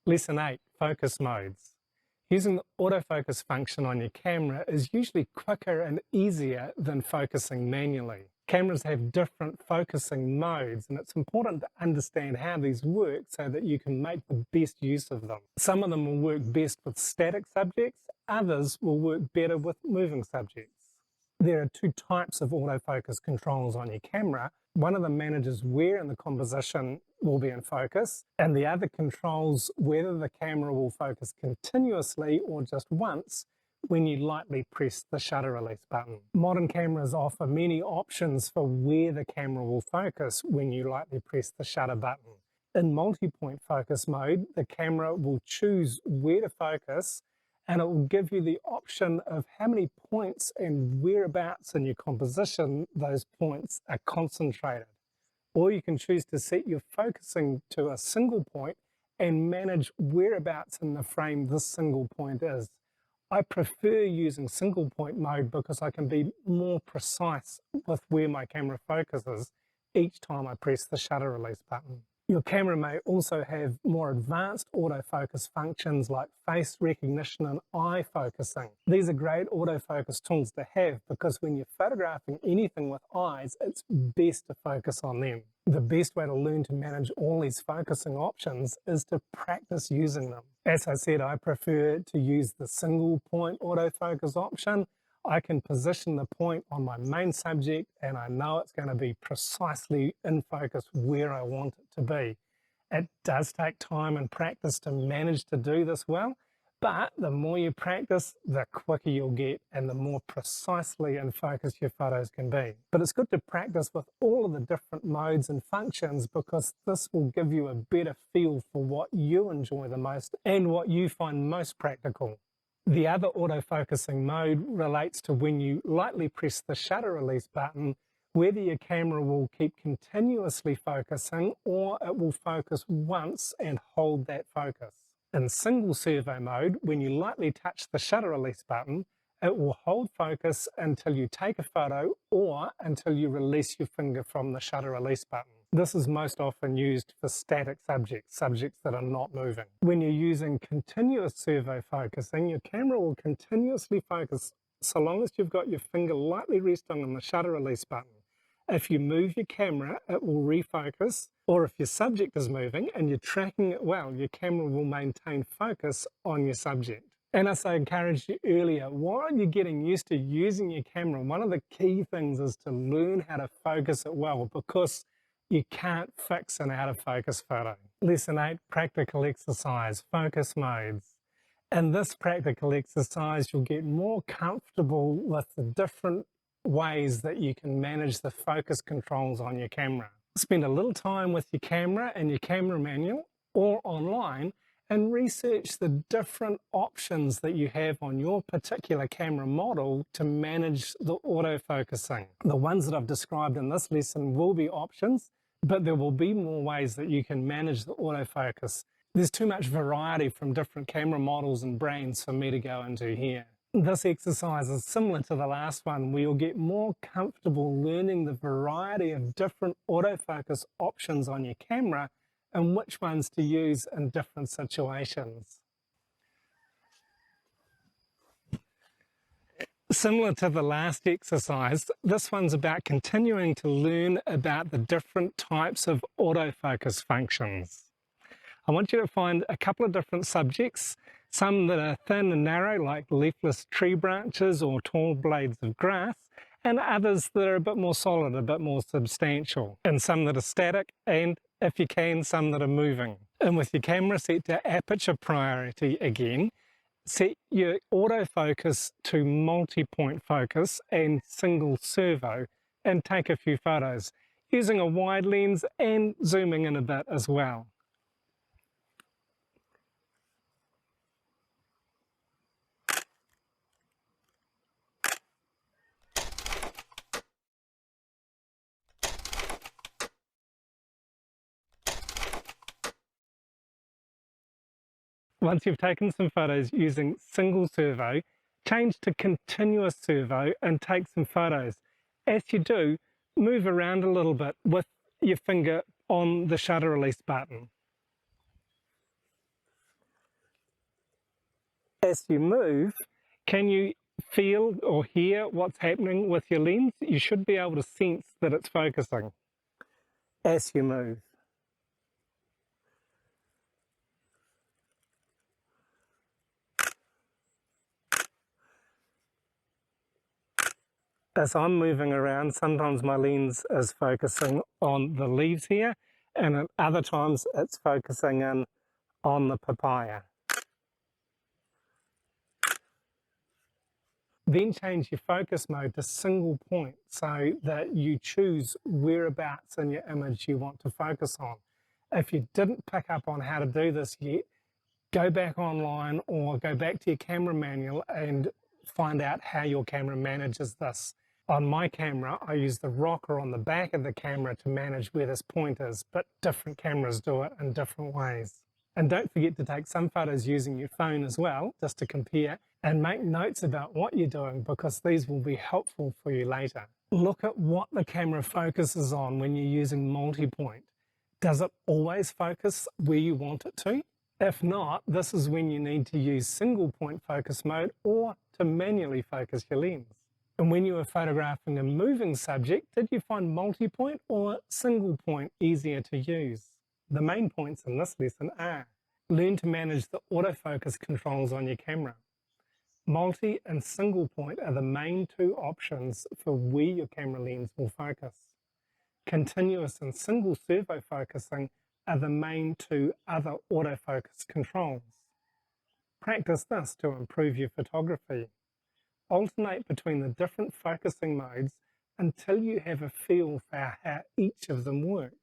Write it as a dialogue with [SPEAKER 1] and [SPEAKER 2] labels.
[SPEAKER 1] Lesson 8, Focus Modes. Using the autofocus function on your camera is usually quicker and easier than focusing manually. Cameras have different focusing modes, and it's important to understand how these work so that you can make the best use of them. Some of them will work best with static subjects, others will work better with moving subjects. There are two types of autofocus controls on your camera. One of them manages where in the composition will be in focus, and the other controls whether the camera will focus continuously or just once when you lightly press the shutter release button. Modern cameras offer many options for where the camera will focus when you lightly press the shutter button. In multipoint focus mode, the camera will choose where to focus, and it will give you the option of how many points and whereabouts in your composition those points are concentrated. Or you can choose to set your focusing to a single point and manage whereabouts in the frame this single point is. I prefer using single point mode because I can be more precise with where my camera focuses each time I press the shutter release button. Your camera may also have more advanced autofocus functions like face recognition and eye focusing. These are great autofocus tools to have because when you're photographing anything with eyes, it's best to focus on them. The best way to learn to manage all these focusing options is to practice using them. As I said, I prefer to use the single point autofocus option. I can position the point on my main subject and I know it's going to be precisely in focus where I want it to be. It does take time and practice to manage to do this well, but the more you practice, the quicker you'll get and the more precisely in focus your photos can be. But it's good to practice with all of the different modes and functions because this will give you a better feel for what you enjoy the most and what you find most practical. The other autofocusing mode relates to when you lightly press the shutter release button, whether your camera will keep continuously focusing or it will focus once and hold that focus. In single servo mode, when you lightly touch the shutter release button, it will hold focus until you take a photo or until you release your finger from the shutter release button. This is most often used for static subjects that are not moving. When you're using continuous servo focusing, your camera will continuously focus so long as you've got your finger lightly resting on the shutter release button. If you move your camera, it will refocus, or if your subject is moving and you're tracking it well, your camera will maintain focus on your subject. And as I encouraged you earlier, while you're getting used to using your camera, one of the key things is to learn how to focus it well because you can't fix an out-of-focus photo. Lesson 8, Practical Exercise, Focus Modes. In this practical exercise, you'll get more comfortable with the different ways that you can manage the focus controls on your camera. Spend a little time with your camera and your camera manual or online and research the different options that you have on your particular camera model to manage the autofocusing. The ones that I've described in this lesson will be options, but there will be more ways that you can manage the autofocus. There's too much variety from different camera models and brands for me to go into here. This exercise is similar to the last one where you'll get more comfortable learning the variety of different autofocus options on your camera and which ones to use in different situations. Similar to the last exercise, this one's about continuing to learn about the different types of autofocus functions. I want you to find a couple of different subjects, some that are thin and narrow like leafless tree branches or tall blades of grass, and others that are a bit more solid, a bit more substantial, and some that are static, and if you can, some that are moving. And with your camera set to aperture priority again, set your autofocus to multi-point focus and single servo and take a few photos using a wide lens and zooming in a bit as well. Once you've taken some photos using single servo, change to continuous servo and take some photos. As you do, move around a little bit with your finger on the shutter release button. As you move, can you feel or hear what's happening with your lens? You should be able to sense that it's focusing as you move. As I'm moving around, sometimes my lens is focusing on the leaves here, and at other times it's focusing in on the papaya. Then change your focus mode to single point so that you choose whereabouts in your image you want to focus on. If you didn't pick up on how to do this yet, go back online or go back to your camera manual and find out how your camera manages this. On my camera, I use the rocker on the back of the camera to manage where this point is, but different cameras do it in different ways. And don't forget to take some photos using your phone as well, just to compare, and make notes about what you're doing because these will be helpful for you later. Look at what the camera focuses on when you're using multipoint. Does it always focus where you want it to? If not, this is when you need to use single point focus mode or to manually focus your lens. And when you were photographing a moving subject, did you find multipoint or single point easier to use? The main points in this lesson are: learn to manage the autofocus controls on your camera. Multi and single point are the main two options for where your camera lens will focus. Continuous and single servo focusing are the main two other autofocus controls. Practice this to improve your photography. Alternate between the different focusing modes until you have a feel for how each of them work.